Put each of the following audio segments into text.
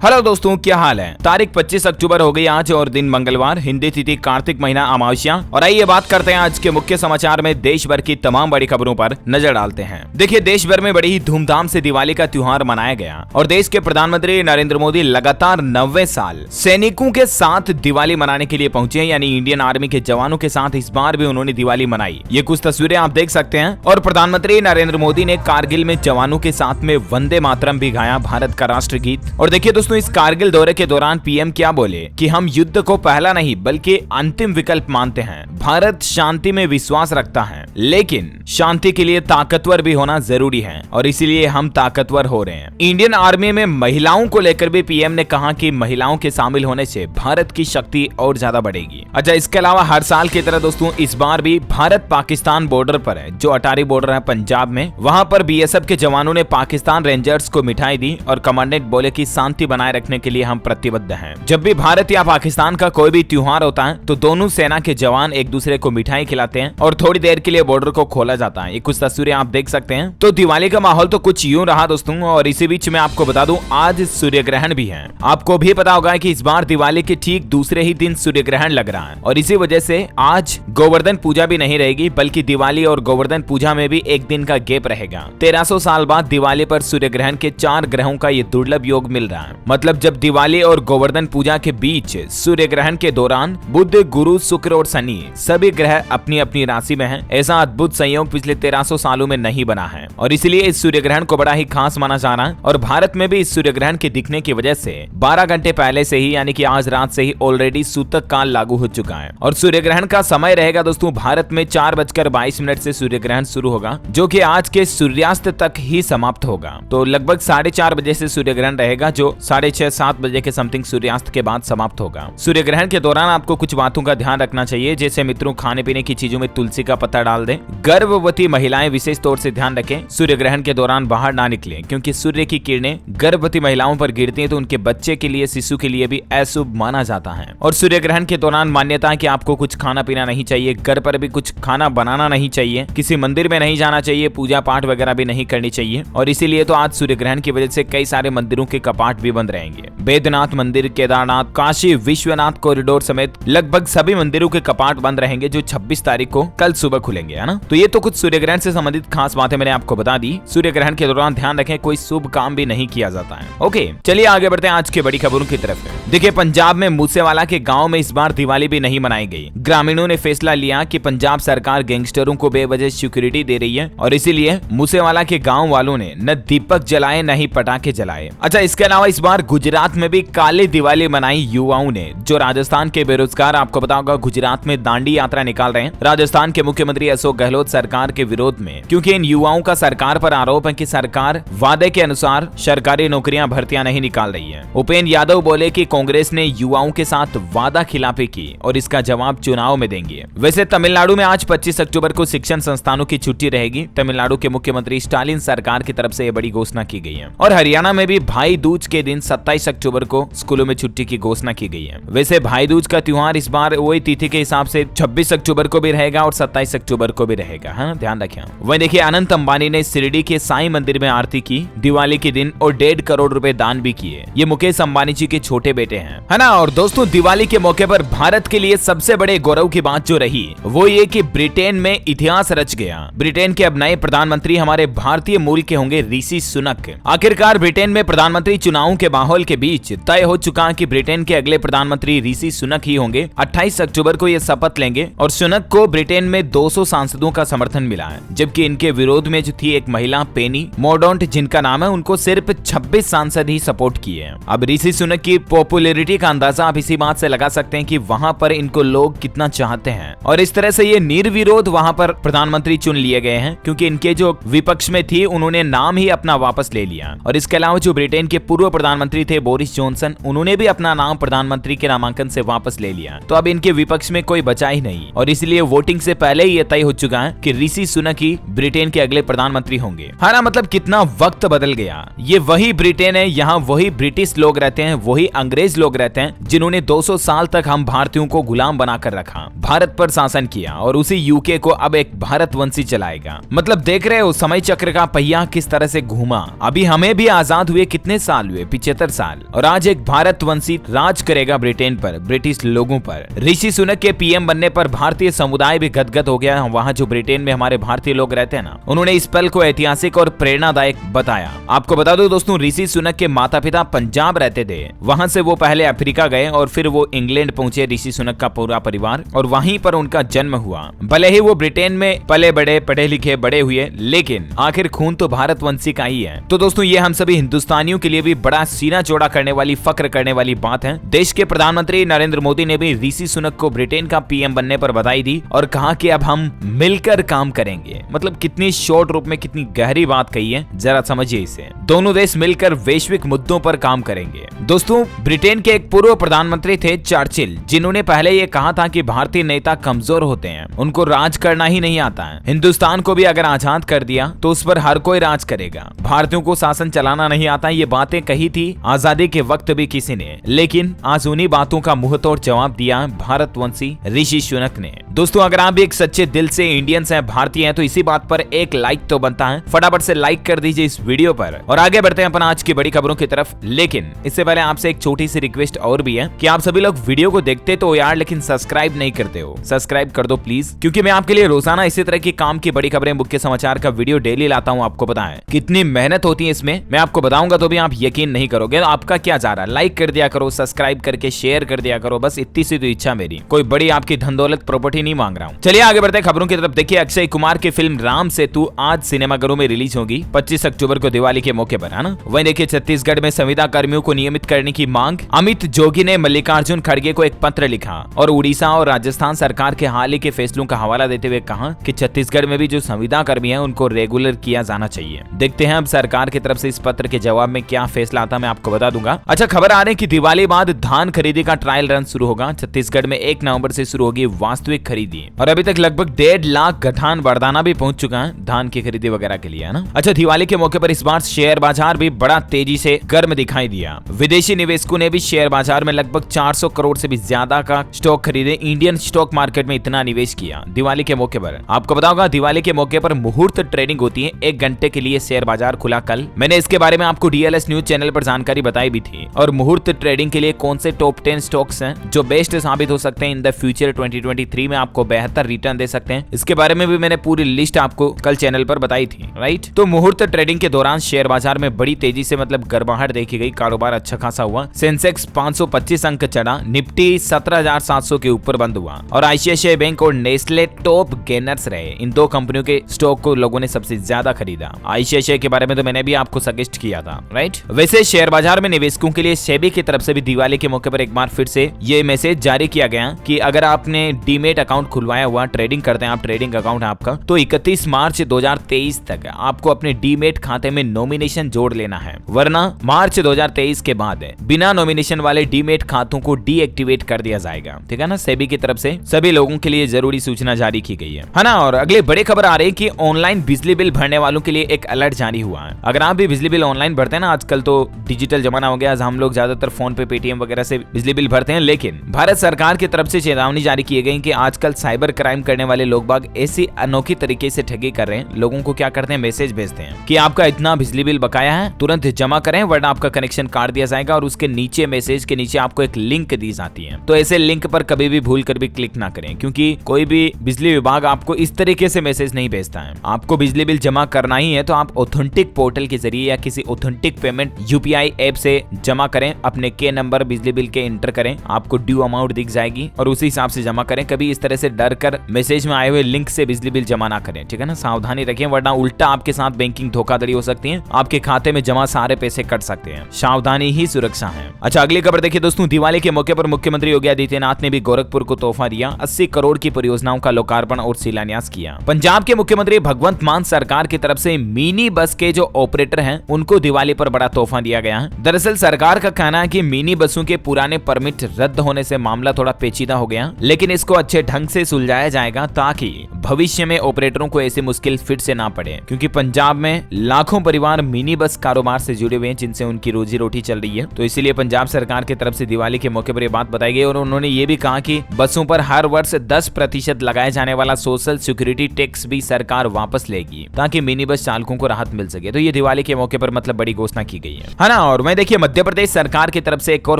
Hello दोस्तों, क्या हाल है। तारीख 25 अक्टूबर हो गई आज और दिन मंगलवार, हिंदी तिथि कार्तिक महीना अमावस्या। और आइए बात करते हैं आज के मुख्य समाचार में देश भर की तमाम बड़ी खबरों पर नजर डालते हैं। देखिए, देश भर में बड़ी ही धूमधाम से दिवाली का त्योहार मनाया गया और देश के प्रधानमंत्री नरेंद्र मोदी लगातार 90 साल सैनिकों के साथ दिवाली मनाने के लिए पहुंचे हैं, यानी इंडियन आर्मी के जवानों के साथ इस बार भी उन्होंने दिवाली मनाई। ये कुछ तस्वीरें आप देख सकते हैं। और प्रधानमंत्री नरेंद्र मोदी ने कारगिल में जवानों के साथ में वंदे मातरम भी गाया, भारत का राष्ट्र गीत। और देखिए दोस्तों, इस कारगिल दौरे के दौरान पीएम क्या बोले कि हम युद्ध को पहला नहीं बल्कि अंतिम विकल्प मानते हैं। भारत शांति में विश्वास रखता है, लेकिन शांति के लिए ताकतवर भी होना जरूरी है और इसीलिए हम ताकतवर हो रहे हैं। इंडियन आर्मी में महिलाओं को लेकर भी पीएम ने कहा कि महिलाओं के शामिल होने से भारत की शक्ति और ज्यादा बढ़ेगी। अच्छा, इसके अलावा हर साल की तरह दोस्तों इस बार भी भारत पाकिस्तान बॉर्डर पर है, जो अटारी बॉर्डर है पंजाब में, वहां पर बीएसएफ के जवानों ने पाकिस्तान रेंजर्स को मिठाई दी और कमांडेंट बोले कि शांति बनाए रखने के लिए हम प्रतिबद्ध हैं। जब भी भारत या पाकिस्तान का कोई भी त्योहार होता है तो दोनों सेना के जवान एक दूसरे को मिठाई खिलाते हैं और थोड़ी देर के लिए बॉर्डर को खोला जाता है। ये कुछ तस्वीरें आप देख सकते हैं। तो दिवाली का माहौल तो कुछ यूं रहा दोस्तों। और इसी बीच में आपको बता दूं, आज सूर्य ग्रहण भी है। आपको भी पता होगा कि इस बार दिवाली के ठीक दूसरे ही दिन सूर्य ग्रहण लग रहा है और इसी वजह से आज गोवर्धन पूजा भी नहीं रहेगी, बल्कि दिवाली और गोवर्धन पूजा में भी एक दिन का गैप रहेगा। 1300 साल बाद दिवाली पर सूर्य ग्रहण के 4 ग्रहों का ये दुर्लभ योग मिल रहा है। मतलब जब दिवाली और गोवर्धन पूजा के बीच सूर्य ग्रहण के दौरान बुध, गुरु, शुक्र और शनि सभी ग्रह अपनी अपनी राशि में हैं। ऐसा अद्भुत संयोग पिछले 1300 सालों में नहीं बना है और इसलिए इस सूर्य ग्रहण को बड़ा ही खास माना जा रहा है। और भारत में भी इस सूर्य ग्रहण के दिखने की वजह से 12 घंटे पहले से ही, यानी कि आज रात से ही ऑलरेडी सूतक काल लागू हो चुका है। और सूर्य ग्रहण का समय रहेगा दोस्तों, भारत में 4:22 से सूर्य ग्रहण शुरू होगा, जो कि आज के सूर्यास्त तक ही समाप्त होगा। तो लगभग 4:30 बजे से सूर्य ग्रहण रहेगा, जो 6:30-7 बजे के समथिंग सूर्यास्त के बाद समाप्त होगा। सूर्य ग्रहण के दौरान आपको कुछ बातों का ध्यान रखना चाहिए, जैसे मित्रों खाने पीने की चीजों में तुलसी का पत्ता डाल दें। गर्भवती महिलाएं विशेष तौर से ध्यान रखें, सूर्य ग्रहण के दौरान बाहर ना निकलें, क्योंकि सूर्य की किरणें गर्भवती महिलाओं पर गिरती हैं तो उनके बच्चे के लिए, शिशु के लिए भी अशुभ माना जाता है। और सूर्य ग्रहण के दौरान मान्यता है कि आपको कुछ खाना पीना नहीं चाहिए, घर पर भी कुछ खाना बनाना नहीं चाहिए, किसी मंदिर में नहीं जाना चाहिए, पूजा पाठ वगैरह भी नहीं करनी चाहिए। और इसीलिए तो आज सूर्य ग्रहण की वजह से कई सारे मंदिरों के कपाट भी बंद रहेंगे। बैद्यनाथ मंदिर, केदारनाथ, काशी विश्वनाथ कॉरिडोर समेत लगभग सभी मंदिरों के कपाट बंद रहेंगे, जो 26 तारीख को कल सुबह खुलेंगे, है ना। तो ये तो कुछ सूर्य ग्रहण से संबंधित खास बातें मैंने आपको बता दी। सूर्य ग्रहण के दौरान ध्यान रखें, कोई शुभ काम भी नहीं किया जाता है। ओके, चलिए आगे बढ़ते हैं आज की बड़ी खबरों की तरफ। देखिए, पंजाब में मूसेवाला के गांव में इस बार दिवाली भी नहीं मनाई गई। ग्रामीणों ने फैसला लिया कि पंजाब सरकार गैंगस्टरों को बेवजह सिक्योरिटी दे रही है और इसीलिए मूसेवाला के गाँव वालों ने न दीपक जलाए न ही पटाखे जलाए। अच्छा, इसके अलावा इस बार गुजरात में भी काली दिवाली मनाई युवाओं ने, जो राजस्थान के बेरोजगार, आपको पता होगा गुजरात में दांडी यात्रा निकाल रहे हैं राजस्थान के मुख्यमंत्री अशोक गहलोत सरकार के विरोध में, क्योंकि इन युवाओं का सरकार पर आरोप है कि सरकार वादे के अनुसार सरकारी नौकरियां भर्तियां नहीं निकाल रही है। उपेंद्र यादव बोले कि कांग्रेस ने युवाओं के साथ वादा खिलाफी की और इसका जवाब चुनाव में देंगे। वैसे तमिलनाडु में आज 25 अक्टूबर को शिक्षण संस्थानों की छुट्टी रहेगी। तमिलनाडु के मुख्यमंत्री स्टालिन सरकार की तरफ से यह बड़ी घोषणा की गई है। और हरियाणा में भी भाई दूज के दिन 27 अक्टूबर को स्कूलों में छुट्टी की घोषणा की गई है। वैसे भाई दूज का त्योहार इस बार वही तिथि के हिसाब से 26 अक्टूबर को भी रहेगा और 27 अक्टूबर को भी रहेगा, है ना, ध्यान रखें। वहीं देखिए, अनंत अंबानी ने शिरडी के साईं मंदिर में आरती की दिवाली के दिन और 1.5 करोड़ रुपए दान भी किए। ये मुकेश अंबानी जी के छोटे बेटे हैं, है ना। और दोस्तों, दिवाली के मौके पर भारत के लिए सबसे बड़े गौरव की बात जो रही वो ये कि ब्रिटेन में इतिहास रच गया। ब्रिटेन के अब नए प्रधानमंत्री हमारे भारतीय मूल के होंगे, ऋषि सुनक। आखिरकार ब्रिटेन में प्रधानमंत्री चुनावों के माहौल के बीच तय हो चुका कि ब्रिटेन के अगले प्रधानमंत्री ऋषि सुनक ही होंगे। 28 अक्टूबर को ये शपथ लेंगे और सुनक को ब्रिटेन में 200 सांसदों का समर्थन मिला है, जबकि इनके विरोध में जो थी एक महिला पेनी मोर्डॉन्ट, जिनका नाम है, उनको सिर्फ 26 सांसद ही सपोर्ट किए हैं। अब ऋषि सुनक की पॉपुलैरिटी का अंदाजा आप इसी बात से लगा सकते हैं कि वहां पर इनको लोग कितना चाहते हैं और इस तरह से ये निर्विरोध वहां पर प्रधानमंत्री चुन लिए गए हैं, क्योंकि इनके जो विपक्ष में थी उन्होंने नाम ही अपना वापस ले लिया। और इसके अलावा जो ब्रिटेन के पूर्व प्रधानमंत्री थे बोरिस जॉनसन, उन्होंने भी अपना नाम प्रधानमंत्री के नामांकन से वापस ले लिया। तो अब इनके विपक्ष में कोई बचा ही नहीं और इसलिए वोटिंग से पहले ही ये तय हो चुका है कि ऋषि सुनक ही ब्रिटेन के अगले प्रधानमंत्री होंगे। है ना, मतलब कितना वक्त बदल गया। ये वही ब्रिटेन है, यहाँ वही ब्रिटिश लोग रहते हैं, वही अंग्रेज लोग रहते हैं जिन्होंने 200 साल तक हम भारतीयों को गुलाम बनाकर रखा, भारत पर शासन किया और उसी यूके को अब एक भारतवंशी चलाएगा। मतलब देख रहे हो समय चक्र का पहिया किस तरह से घूमा। अभी हमें भी आजाद हुए कितने साल हुए, पीछे 75 साल और आज एक भारतवंशी राज करेगा ब्रिटेन पर, ब्रिटिश लोगों पर। ऋषि सुनक के पीएम बनने पर भारतीय समुदाय भी गदगद हो गया। वहाँ जो ब्रिटेन में हमारे भारतीय लोग रहते हैं ना, उन्होंने इस पल को ऐतिहासिक और प्रेरणादायक बताया। आपको बता दो दोस्तों, ऋषि सुनक के माता पिता पंजाब रहते थे, वहाँ से वो पहले अफ्रीका गए और फिर वो इंग्लैंड पहुंचे, ऋषि सुनक का पूरा परिवार, और वहीं पर उनका जन्म हुआ। भले ही वो ब्रिटेन में पले बड़े, पढ़े लिखे बड़े हुए, लेकिन आखिर खून तो भारतवंशी का ही है। तो दोस्तों ये हम सभी हिंदुस्तानियों के लिए भी बड़ा सीना चौड़ा करने वाली, फक्र करने वाली बात है। देश के प्रधानमंत्री नरेंद्र मोदी ने भी ऋषि सुनक को ब्रिटेन का पीएम बनने पर बधाई दी और कहा कि अब हम मिलकर काम करेंगे। मतलब कितनी शॉर्ट रूप में कितनी गहरी बात कही है, जरा समझिए इसे। दोनों देश मिलकर वैश्विक मुद्दों पर काम करेंगे। दोस्तों ब्रिटेन के एक पूर्व प्रधानमंत्री थे चर्चिल, जिन्होंने पहले ये कहा था कि भारतीय नेता कमजोर होते हैं, उनको राज करना ही नहीं आता है। हिंदुस्तान को भी अगर आजाद कर दिया तो उस पर हर कोई राज करेगा, भारतीयों को शासन चलाना नहीं आता। ये बातें कही थी आजादी के वक्त भी किसी ने, लेकिन आज उन्हीं बातों का मुंहतोड़ जवाब दिया भारतवंशी ऋषि सुनक ने। दोस्तों अगर आप भी एक सच्चे दिल से इंडियंस हैं, भारतीय हैं, तो इसी बात पर एक लाइक तो बनता है। फटाफट से लाइक कर दीजिए इस वीडियो पर और आगे बढ़ते हैं अपन आज की बड़ी खबरों की तरफ। लेकिन इससे पहले आपसे एक छोटी सी रिक्वेस्ट और भी है कि आप सभी लोग वीडियो को देखते तो यार, लेकिन सब्सक्राइब नहीं करते हो। सब्सक्राइब कर दो प्लीज, क्योंकि मैं आपके लिए रोजाना इसी तरह की काम की बड़ी खबरें, मुख्य समाचार का वीडियो डेली लाता हूँ। आपको पता है कितनी मेहनत होती है इसमें, मैं आपको बताऊंगा तो भी आप यकीन नहीं करोगे। आपका क्या जा रहा है, लाइक कर दिया करो, सब्सक्राइब करके शेयर कर दिया करो, बस इतनी सी तो इच्छा मेरी। कोई बड़ी आपकी धन दौलत प्रॉपर्टी नहीं मांग रहा हूँ। चलिए आगे बढ़ते हैं खबरों की तरफ। देखिए अक्षय कुमार की फिल्म राम सेतु आज सिनेमाघरों में रिलीज होगी 25 अक्टूबर को, दिवाली के मौके पर, है ना। वहीं देखिए छत्तीसगढ़ में संविदा कर्मियों को नियमित करने की मांग। अमित जोगी ने मल्लिकार्जुन खड़गे को एक पत्र लिखा और उड़ीसा और राजस्थान सरकार के हाल ही के फैसलों का हवाला देते हुए कहा कि छत्तीसगढ़ में भी जो संविदा कर्मी है उनको रेगुलर किया जाना चाहिए। देखते हैं अब सरकार की तरफ से इस पत्र के जवाब में क्या फैसला आता, मैं आपको बता दूंगा। अच्छा, खबर आ रही है कि दिवाली बाद धान खरीदी का ट्रायल रन शुरू होगा। छत्तीसगढ़ में 1 नवंबर से शुरू होगी वास्तविक खरीदी और अभी तक लगभग 1.5 लाख गठान बारदाना भी पहुंच चुका है धान की खरीदी वगैरह के लिए, है ना। अच्छा, दिवाली के मौके पर इस बार शेयर बाजार भी बड़ा तेजी से गर्म दिखाई दिया। विदेशी निवेशकों ने भी शेयर बाजार में लगभग 400 करोड़ से भी ज्यादा का स्टॉक खरीदे। इंडियन स्टॉक मार्केट में इतना निवेश किया दिवाली के मौके पर। आपको बताऊंगा दिवाली के मौके पर मुहूर्त ट्रेडिंग होती है, 1 घंटे के लिए शेयर बाजार खुला कल। मैंने इसके बारे में आपको डीएलएस न्यूज चैनल पर जानकारी बताई भी थी। और मुहूर्त ट्रेडिंग के लिए कौन से टॉप 10 स्टॉक्स हैं जो बेस्ट साबित हो सकते हैं इन द फ्यूचर 2023 में, आपको बेहतर रिटर्न दे सकते हैं, इसके बारे में भी मैंने पूरी लिस्ट आपको कल चैनल पर बताई थी, राइट। तो मुहूर्त ट्रेडिंग के दौरान शेयर बाजार में बड़ी तेजी से मतलब गर्माहट देखी गई, कारोबार अच्छा खासा हुआ। सेंसेक्स 525 अंक चढ़ा, निफ्टी 17,700 के ऊपर बंद हुआ और आईसीआईसीआई बैंक और नेस्ले टॉप गेनर्स रहे। इन 2 कंपनियों के स्टॉक को लोगों ने सबसे ज्यादा खरीदा। आईसीआईसीआई के बारे में तो मैंने भी आपको सजेस्ट किया था, राइट। वैसे शेयर बाजार में निवेशकों के लिए सेबी की तरफ से भी दिवाली के मौके पर एक बार फिर से ये मैसेज जारी किया गया कि अगर आपने डीमेट अकाउंट खुलवाया हुआ, ट्रेडिंग करते हैं आप, ट्रेडिंग अकाउंट है आपका, तो 31 मार्च 2023 तक आपको अपने डीमेट खाते में नॉमिनेशन जोड़ लेना है, वरना मार्च 2023 के बाद बिना नॉमिनेशन वाले डीमेट खातों को डीएक्टिवेट कर दिया जाएगा, ठीक है ना। सेबी की तरफ से सभी लोगों के लिए जरूरी सूचना जारी की गई है ना। और अगले बड़ी खबर आ रही है कि ऑनलाइन बिजली बिल भरने वालों के लिए एक अलर्ट जारी हुआ है। अगर आप भी बिजली बिल ऑनलाइन भरते हैं ना, आजकल तो डिजिटल जमाना हो गया, हम लोग ज्यादातर फोन पे, पेटीएम वगैरह से बिजली बिल भरते हैं, लेकिन भारत सरकार की तरफ से चेतावनी जारी की गई कि आजकल साइबर क्राइम करने वाले लोग बाग ऐसी अनोखी तरीके से ठगी कर रहे हैं। लोगों को क्या करते हैं, मैसेज भेजते हैं कि आपका इतना बिजली बिल बकाया है, तुरंत जमा करें वरना आपका कनेक्शन काट दिया जाएगा। और उसके नीचे, मैसेज के नीचे आपको एक लिंक दी जाती है, तो ऐसे लिंक पर कभी भी भूल कर भी क्लिक ना करें, क्योंकि कोई भी बिजली विभाग आपको इस तरीके से मैसेज नहीं भेजता है। आपको बिजली बिल जमा करना ही है तो आप ऑथेंटिक पोर्टल के जरिए या किसी ऑथेंटिक पेमेंट यूपीआई ऐप से जमा करें, अपने के नंबर बिजली बिल के एंटर करें, आपको ड्यू अमाउंट दिख जाएगी और उसी हिसाब से जमा करें। कभी इस तरह से डर कर मैसेज में आए हुए लिंक से बिजली बिल जमा ना करें, ठीक है ना। सावधानी रखें वरना उल्टा आपके साथ बैंकिंग धोखाधड़ी हो सकती है, आपके खाते में जमा सारे पैसे कट सकते हैं। सावधानी ही सुरक्षा है। अच्छा, अगली खबर देखिए दोस्तों, दिवाली के मौके पर मुख्यमंत्री योगी आदित्यनाथ ने भी गोरखपुर को तोहफा दिया। 80 करोड़ की परियोजनाओं का लोकार्पण और शिलान्यास किया। पंजाब के मुख्यमंत्री भगवंत मान सरकार की तरफ से मिनी बस के जो ऑपरेटर हैं उनको दिवाली पर बड़ा तोहफा दिया गया है। दरअसल सरकार का कहना है कि मिनी बसों के पुराने परमिट रद्द होने से मामला थोड़ा पेचीदा हो गया, लेकिन इसको अच्छे ढंग से सुलझाया जाएगा ताकि भविष्य में ऑपरेटरों को ऐसी मुश्किल फिर से ना पड़े, क्योंकि पंजाब में लाखों परिवार मिनी बस कारोबार से जुड़े हुए हैं जिनसे उनकी रोजी रोटी चल रही है। तो इसीलिए पंजाब सरकार की तरफ से दिवाली के मौके पर यह बात बताई गई और उन्होंने ये भी कहा कि बसों पर हर वर्ष 10% लगाए जाने वाला सोशल सिक्योरिटी टैक्स भी सरकार वापस लेगी ताकि मिनी बस चालकों को राहत मिल सके। तो ये दिवाली के मौके पर मतलब बड़ी घोषणा की गई है ना। ना। और वहीं देखिए मध्य प्रदेश सरकार की तरफ से एक और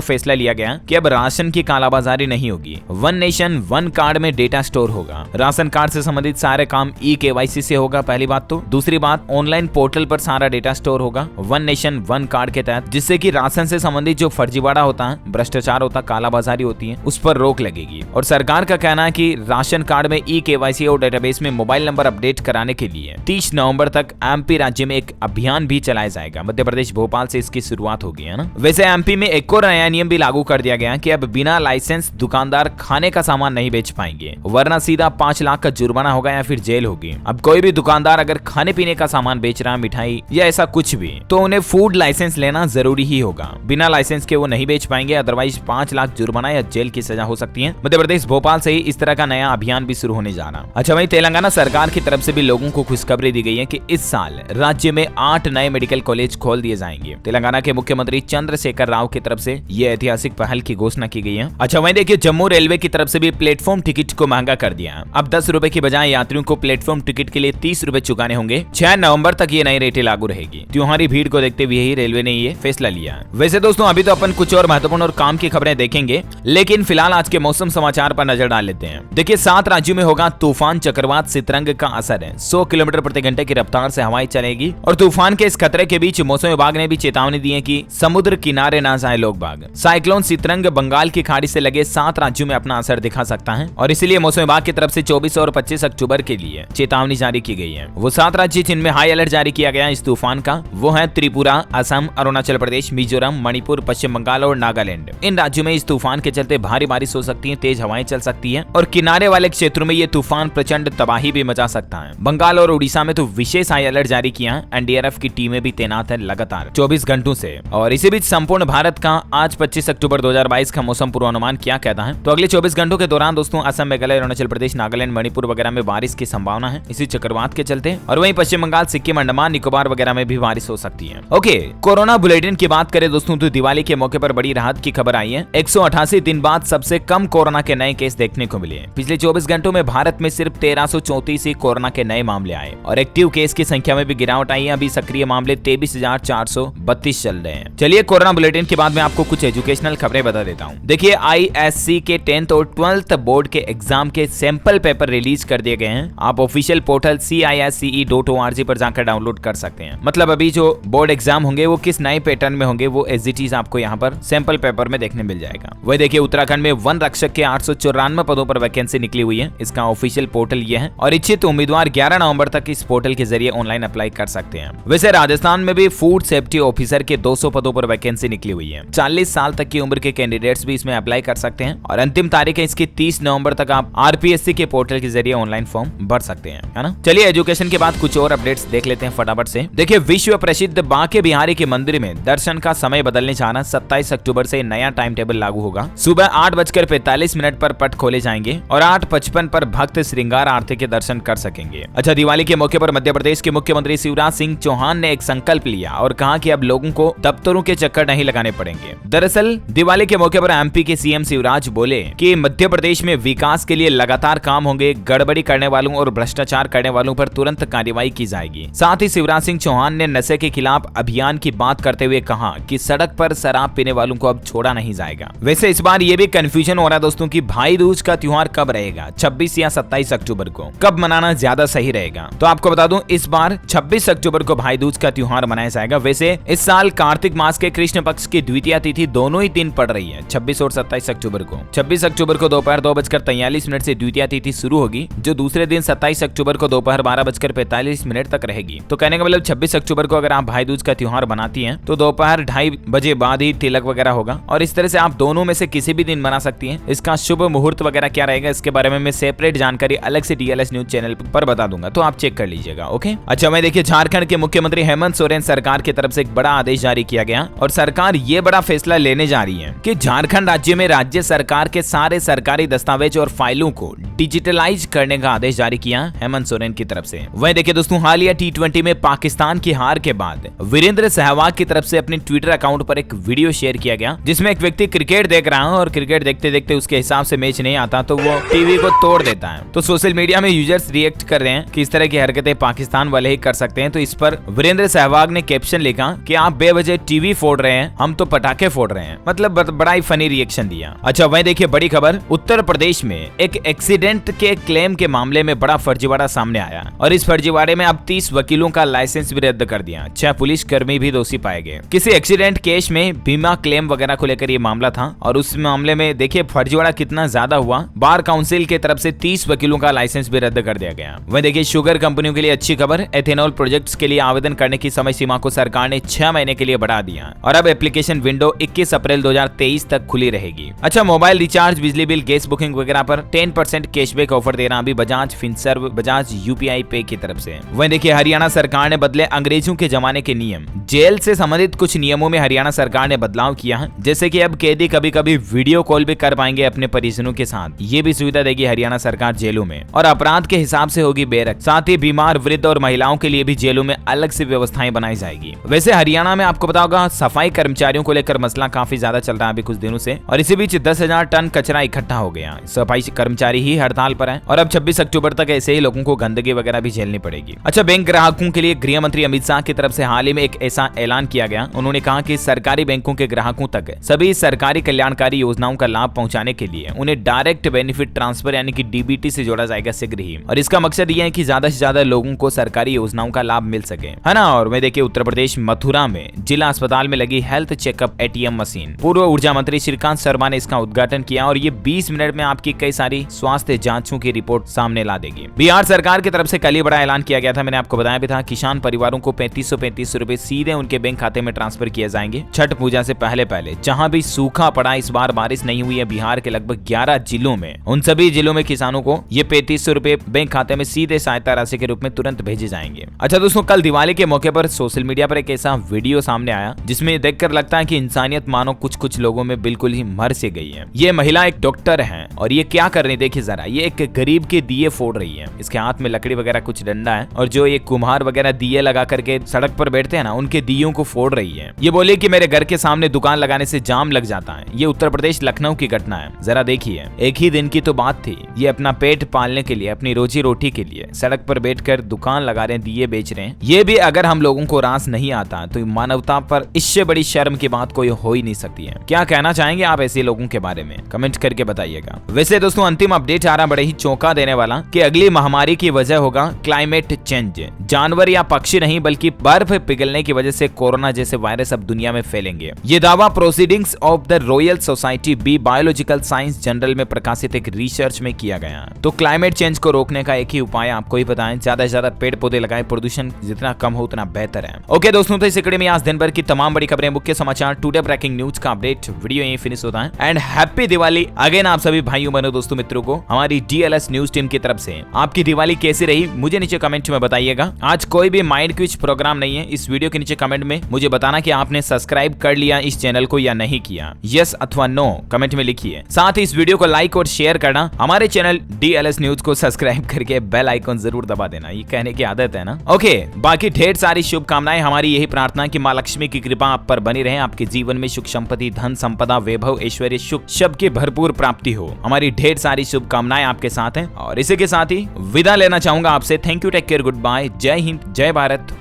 फैसला लिया गया कि अब राशन की कालाबाजारी नहीं होगी। वन नेशन वन कार्ड में डेटा स्टोर होगा। राशन कार्ड से संबंधित सारे काम ई-KYC से होगा, पहली बात तो। दूसरी बात, ऑनलाइन पोर्टल पर सारा डेटा स्टोर होगा वन नेशन वन कार्ड के तहत, जिससे कि राशन से संबंधित जो फर्जीवाड़ा होता है, भ्रष्टाचार होता है, कालाबाजारी होती है, उस पर रोक लगेगी। और सरकार का कहना है कि राशन कार्ड में ई-KYC और डेटाबेस में मोबाइल नंबर अपडेट कराने के लिए 30 नवंबर तक एमपी राज्य में एक अभियान भी चलाया जाएगा। मध्य प्रदेश भोपाल से इसकी शुरुआत होगी, है ना। वैसे एमपी में एक और नया नियम भी लागू कर दिया गया कि अब बिना लाइसेंस दुकानदार खाने का सामान नहीं बेच पाएंगे, वरना सीधा 5 लाख का जुर्माना होगा या फिर जेल होगी। अब कोई भी दुकानदार अगर खाने पीने का सामान बेच रहा है, मिठाई या ऐसा कुछ भी, तो उन्हें फूड लाइसेंस लेना जरूरी ही होगा। बिना लाइसेंस के वो नहीं बेच पाएंगे, अदरवाइज 5 लाख जुर्माना या जेल की सजा हो सकती है। मध्य प्रदेश भोपाल से ही इस तरह का नया अभियान भी शुरू होने जा रहा। अच्छा, वहीं तेलंगाना सरकार की तरफ से भी लोगों को खुशखबरी दी गई है कि इस साल राज्य में 8 नए मेडिकल कॉलेज खोल दिए जाएंगे। तेलंगाना के मुख्यमंत्री चंद्रशेखर राव की तरफ से यह ऐतिहासिक पहल की घोषणा की गई है। अच्छा, वहीं देखिए जम्मू रेलवे की तरफ से भी प्लेटफॉर्म टिकट को महंगा कर दिया। अब 10 रुपए की बजाय यात्रियों को प्लेटफॉर्म टिकट के लिए 30 रुपए चुकाने होंगे। 6 नवंबर तक ये नई रेटें लागू रहेगी। त्योहारी भीड़ को देखते हुए ही रेलवे ने ये फैसला लिया। वैसे दोस्तों, अभी तो अपन कुछ और महत्वपूर्ण और काम की खबरें देखेंगे, लेकिन फिलहाल आज के मौसम समाचार पर नजर डाल लेते हैं। देखिए 7 राज्यों में होगा तूफान चक्रवात सितरंग का असर है। 100 किलोमीटर प्रति घंटे की रफ्तार से हवाएं चलेगी और तूफान के इस खतरे के बीच मौसम विभाग ने भी चेतावनी दी है कि समुद्र किनारे ना जाए लोग बाग। साइक्लोन सितरंग बंगाल की खाड़ी से लगे 7 राज्यों में अपना असर दिखा सकता है और इसलिए मौसम विभाग की तरफ से 24 और 25 अक्टूबर के लिए चेतावनी जारी की गई है। वो 7 राज्य जिनमें हाई अलर्ट जारी किया गया इस तूफान का, वो है त्रिपुरा, असम, अरुणाचल प्रदेश, मिजोरम, मणिपुर, पश्चिम बंगाल और नागालैंड। इन राज्यों में इस तूफान के चलते भारी बारिश हो सकती है, तेज हवाएं चल सकती है और किनारे वाले क्षेत्रों में ये तूफान प्रचंड तबाही भी मचा सकता है। बंगाल और उड़ीसा में तो विशेष हाई अलर्ट जारी किया है। एनडीआरएफ की टीमें भी तैनात है लगातार 24 घंटों से। और इसी बीच संपूर्ण भारत का आज 25 अक्टूबर 2022 का मौसम पूर्वानुमान क्या कहता है, तो अगले 24 घंटों के दौरान दोस्तों असम, मेघालय, अरुणाचल प्रदेश, नागालैंड, मणिपुर वगैरह में बारिश की संभावना है इसी चक्रवात के चलते। और वहीं पश्चिम बंगाल, सिक्किम, अंडमान निकोबार वगैरह में भी बारिश हो सकती है। ओके, कोरोना बुलेटिन की बात करें दोस्तों तो दिवाली के मौके पर बड़ी राहत की खबर आई है। 188 दिन बाद सबसे कम कोरोना के नए केस देखने को मिले। पिछले 24 घंटों में भारत में सिर्फ 1334 ही कोरोना के नए मामले आए और एक्टिव केस की संख्या में भी गिरावट आई है। अभी सक्रिय मामले 23,432 चल रहे हैं। चलिए कोरोना बुलेटिन के बाद में आपको कुछ एजुकेशनल खबरें बता देता हूँ। देखिए ISC के 10th और 12th बोर्ड के एग्जाम के सैंपल पेपर रिलीज कर दिए गए हैं। आप ऑफिशियल पोर्टल CISCE.org पर जाकर डाउनलोड कर सकते हैं। मतलब अभी जो बोर्ड एग्जाम होंगे वो किस नए पैटर्न में होंगे वो एज इट इज आपको यहाँ पर सैंपल पेपर में देखने मिल जाएगा। वही देखिए उत्तराखंड में वन रक्षक के 894 पदों पर वैकेंसी निकली हुई है। इसका ऑफिशियल पोर्टल ये है और इच्छित उम्मीदवार 11 नवंबर तक इस पोर्टल के जरिए ऑनलाइन अप्लाई कर सकते हैं। वैसे राजस्थान में भी फूड सेफ्टी ऑफिसर के 200 पदों पर वैकेंसी निकली हुई है। 40 साल तक की उम्र के कैंडिडेट्स भी इसमें अप्लाई कर सकते हैं और अंतिम तारीख है इसकी 30 नवंबर तक। आप RPSC के पोर्टल के जरिए ऑनलाइन फॉर्म भर सकते हैं, है ना। चलिए एजुकेशन के बाद कुछ और अपडेट्स देख लेते हैं फटाफट से। देखिए विश्व प्रसिद्ध बांके बिहारी के मंदिर में दर्शन का समय बदलने जा रहा। 27 अक्टूबर से नया टाइम टेबल लागू होगा। सुबह 8:45 पर पट खोले जाएंगे और 8:55 पर भक्त श्रृंगार आरती के दर्शन कर सकेंगे। अच्छा, दिवाली के मौके पर मध्य प्रदेश के मुख्यमंत्री शिवराज सिंह चौहान ने एक संकल्प लिया और कहा कि अब लोगों को दफ्तरों के चक्कर नहीं लगाने पड़ेंगे। दरअसल दिवाली के मौके पर MP के CM शिवराज बोले कि मध्य प्रदेश में विकास के लिए लगातार काम होंगे। गड़बड़ी करने वालों और भ्रष्टाचार करने वालों पर तुरंत कार्रवाई की जाएगी। साथ ही शिवराज सिंह चौहान ने नशे के खिलाफ अभियान की बात करते हुए कहा कि सड़क पर शराब पीने वालों को अब छोड़ा नहीं जाएगा। वैसे इस बार ये भी कंफ्यूजन हो रहा है दोस्तों कि भाई दूज का त्योहार कब रहेगा, 26 या 27 अक्टूबर को, कब मनाना ज्यादा सही रहेगा। तो आपको बता दूं इस बार 26 अक्टूबर को भाई दूज का त्योहार मनाया जाएगा। वैसे इस साल कार्तिक मास के कृष्ण पक्ष की द्वितीया तिथि दोनों ही दिन पड़ रही है, 26 और 27 अक्टूबर को। 26 अक्टूबर को दोपहर 2:43 से द्वितीया तिथि शुरू होगी, जो दूसरे दिन 27 अक्टूबर को दोपहर 12:45 तक रहेगी। तो कहने का मतलब 26 अक्टूबर को अगर आप भाई दूज का त्योहार बनाती हैं तो दोपहर 2:30 बजे बाद ही तिलक वगैरह होगा और इस तरह से आप दोनों में से किसी भी दिन मना सकती हैं। इसका शुभ मुहूर्त वगैरह क्या रहेगा इसके बारे में मैं सेपरेट जानकारी अलग से DLS न्यूज चैनल पर बता दूंगा, तो आप चेक कर लीजिएगा। ओके, अच्छा मैं देखिए झारखंड के मुख्यमंत्री हेमंत सोरेन सरकार की तरफ से एक बड़ा आदेश जारी किया गया और सरकार ये बड़ा फैसला लेने जा रही है कि झारखंड राज्य में राज्य सरकार के सारे सरकारी दस्तावेज और फाइलों को डिजिटलाइज करने का आदेश जारी किया हेमंत सोरेन की तरफ से। वहीं देखिए दोस्तों, हालिया T20 में पाकिस्तान की हार के बाद वीरेंद्र सहवाग की तरफ से अपने ट्विटर अकाउंट पर एक वीडियो शेयर किया गया, जिसमें एक व्यक्ति क्रिकेट देख रहा है और क्रिकेट देखते देखते उसके हिसाब से मैच नहीं आता तो वो टीवी को तोड़ देता है। तो सोशल मीडिया में यूजर्स रिएक्ट कर रहे हैं कि इस तरह की हरकतें पाकिस्तान वाले ही कर सकते हैं। तो इस पर वीरेंद्र सहवाग ने कैप्शन लिखा कि आप बेवजह टीवी फोड़ रहे हैं, हम तो पटाखे फोड़ रहे हैं। मतलब बड़ा ही फनी रिएक्शन दिया। अच्छा, वहीं देखिए बड़ी खबर, उत्तर प्रदेश में एक एक्सीडेंट के क्लेम के मामले में बड़ा फर्जीवाड़ा सामने आया और इस फर्जीवाड़े में अब 30 वकीलों का लाइसेंस भी रद्द कर दिया। 6 पुलिस कर्मी भी दोषी पाए गए। किसी एक्सीडेंट केस में बीमा क्लेम वगैरह को लेकर ये मामला था और उस मामले में देखिए फर्जीवाड़ा कितना ज्यादा हुआ। बार काउंसिल की तरफ से 30 वकीलों का लाइसेंस भी रद्द कर दिया गया। वहीं देखिए शुगर कंपनियों के लिए अच्छी खबर, एथेनॉल प्रोजेक्ट्स के लिए आवेदन करने की समय सीमा को सरकार ने 6 महीने के लिए बढ़ा दिया और अब एप्लीकेशन विंडो 21 अप्रैल 2023 तक खुली रहेगी। अच्छा, मोबाइल रिचार्ज, बिजली बिल, गैस बुकिंग वगैरह पर 10% कैशबैक ऑफर दे रहा अभी बजाज फिनसर्व, बजाज UPI पे की तरफ से। वहीं देखिए हरियाणा सरकार ने बदले अंग्रेजों के जमाने के नियम। जेल से संबंधित कुछ नियमों में हरियाणा सरकार ने बदलाव किया है, जैसे कि अब कैदी कभी कभी वीडियो कॉल भी कर पाएंगे अपने परिजनों के साथ। ये भी सुविधा देगी हरियाणा सरकार जेलों में और अपराध के हिसाब से होगी बेरक। साथ ही बीमार, वृद्ध और महिलाओं के लिए भी जेलों में अलग से व्यवस्थाएं बनाई जाएगी। वैसे हरियाणा में आपको पता होगा सफाई कर्मचारियों को लेकर मसला काफी ज्यादा चल रहा है अभी कुछ दिनों से और इसी बीच 10,000 टन कचरा इकट्ठा हो गया। सफाई कर्मचारी ही हड़ताल पर है और अब 26 अक्टूबर तक ऐसे ही लोगों को गंदगी वगैरह भी झेलनी पड़ेगी। अच्छा, बैंक ग्राहकों के लिए गृह मंत्री अमित शाह की तरफ से हाल ही में एक ऐसा ऐलान किया गया। उन्होंने कहा कि सरकारी बैंकों के ग्राहकों तक सभी सरकारी कल्याणकारी योजनाओं का लाभ पहुंचाने के लिए उन्हें डायरेक्ट बेनिफिट ट्रांसफर यानी कि DBT से जोड़ा जाएगा शीघ्र ही। और इसका मकसद यह है कि ज्यादा से ज्यादा लोगों को सरकारी योजनाओं का लाभ मिल सके, है ना। और मैं देखिए उत्तर प्रदेश मथुरा में जिला अस्पताल में लगी हेल्थ चेकअप ATM मशीन। पूर्व ऊर्जा मंत्री श्रीकांत शर्मा ने इसका उद्घाटन किया और ये 20 मिनट में आपकी कई सारी स्वास्थ्य जांचों की रिपोर्ट सामने ला देगी। बिहार सरकार की तरफ से कल ही बड़ा ऐलान किया गया था, मैंने आपको बताया भी था। किसान परिवारों को 3535 रुपए सीधे उनके बैंक खाते में ट्रांसफर किए जाएंगे छठ पूजा से पहले पहले। जहां भी सूखा पड़ा, इस बार बारिश नहीं हुई है बिहार के लगभग 11 जिलों में, उन सभी जिलों में किसानों को ये 3500 रुपए बैंक खाते में सीधे सहायता राशि के रूप में तुरंत भेजे जाएंगे। अच्छा दोस्तों, कल दिवाली के मौके पर सोशल मीडिया पर एक ऐसा वीडियो सामने आया जिसमें देखकर लगता है कि इंसानियत मानो कुछ लोगों में बिल्कुल ही मर से गई है। ये महिला एक डॉक्टर है और ये क्या कर रही है देखिए जरा। ये एक गरीब के दिए फोड़ रही है। इसके हाथ में लकड़ी वगैरह कुछ डंडा है और जो ये कुम्हार वगैरह दिए लगा करके सड़क पर बैठते हैं ना, उनके दियों को फोड़ रही है। ये बोले कि मेरे घर के सामने दुकान लगाने से जाम लग जाता है। ये उत्तर प्रदेश लखनऊ की घटना है। जरा देखिए, एक ही दिन की तो बात थी। ये अपना पेट पालने के लिए, अपनी रोजी रोटी के लिए सड़क पर बैठकर दुकान लगा रहे हैं, दिए बेच रहे हैं। ये भी अगर हम लोगों को रास नहीं आता तो मानवता पर इससे बड़ी शर्म की बात कोई हो ही नहीं सकती है। क्या कहना चाहेंगे आप ऐसे लोगों के बारे में? कमेंट करके बताइएगा। वैसे दोस्तों अंतिम अपडेट आ रहा बड़े ही चौंका देने वाला कि अगली महामारी की वजह होगा क्लाइमेट चेंज। जानवर या पक्षी नहीं बल्कि बर्फ पिघलने की वजह से कोरोना जैसे वायरस अब दुनिया में फैलेंगे। ये दावा proceedings of the Royal Society B biological science journal में प्रकाशित एक रिसर्च में किया गया। तो क्लाइमेट चेंज को रोकने का एक ही उपाय आपको ही बताएं, ज्यादा से ज्यादा पेड़ पौधे लगाएं, प्रदूषण जितना कम हो उतना बेहतर है। ओके दोस्तों, तो इस कड़ी में आज दिन भर की तमाम बड़ी खबरें, मुख्य समाचार, टुडे ब्रेकिंग न्यूज का अपडेट वीडियो यहीं फिनिश होता है। एंड हैप्पी दिवाली अगेन आप सभी भाइयों बहनों दोस्तों मित्रों को हमारी DLS न्यूज टीम की तरफ से। आपकी दिवाली कैसी रही मुझे नीचे कमेंट में बताइएगा। आज कोई भी माइंड क्विज प्रोग्राम नहीं है। इस वीडियो के नीचे कमेंट में मुझे बताना कि आपने सब्सक्राइब कर लिया इस चैनल को या नहीं किया। यस अथवा नो कमेंट में लिखिए। साथ ही इस वीडियो को लाइक और शेयर करना, हमारे चैनल DLS न्यूज को सब्सक्राइब करके बेल आइकन जरूर दबा देना। ये कहने की आदत है ना। ओके, बाकी ढेर सारी शुभकामनाएं। हमारी यही प्रार्थना कि माँ लक्ष्मी की कृपा आप पर बनी रहे, आपके जीवन में सुख संपत्ति, धन संपदा, वैभव, ऐश्वर्य, सुख सबकी भरपूर प्राप्ति हो। हमारी ढेर सारी शुभकामनाएं आपके साथ हैं और इसी के साथ ही विदा लेना चाहूंगा आपसे। Thank you, take care, good bye, जय हिंद, जय भारत,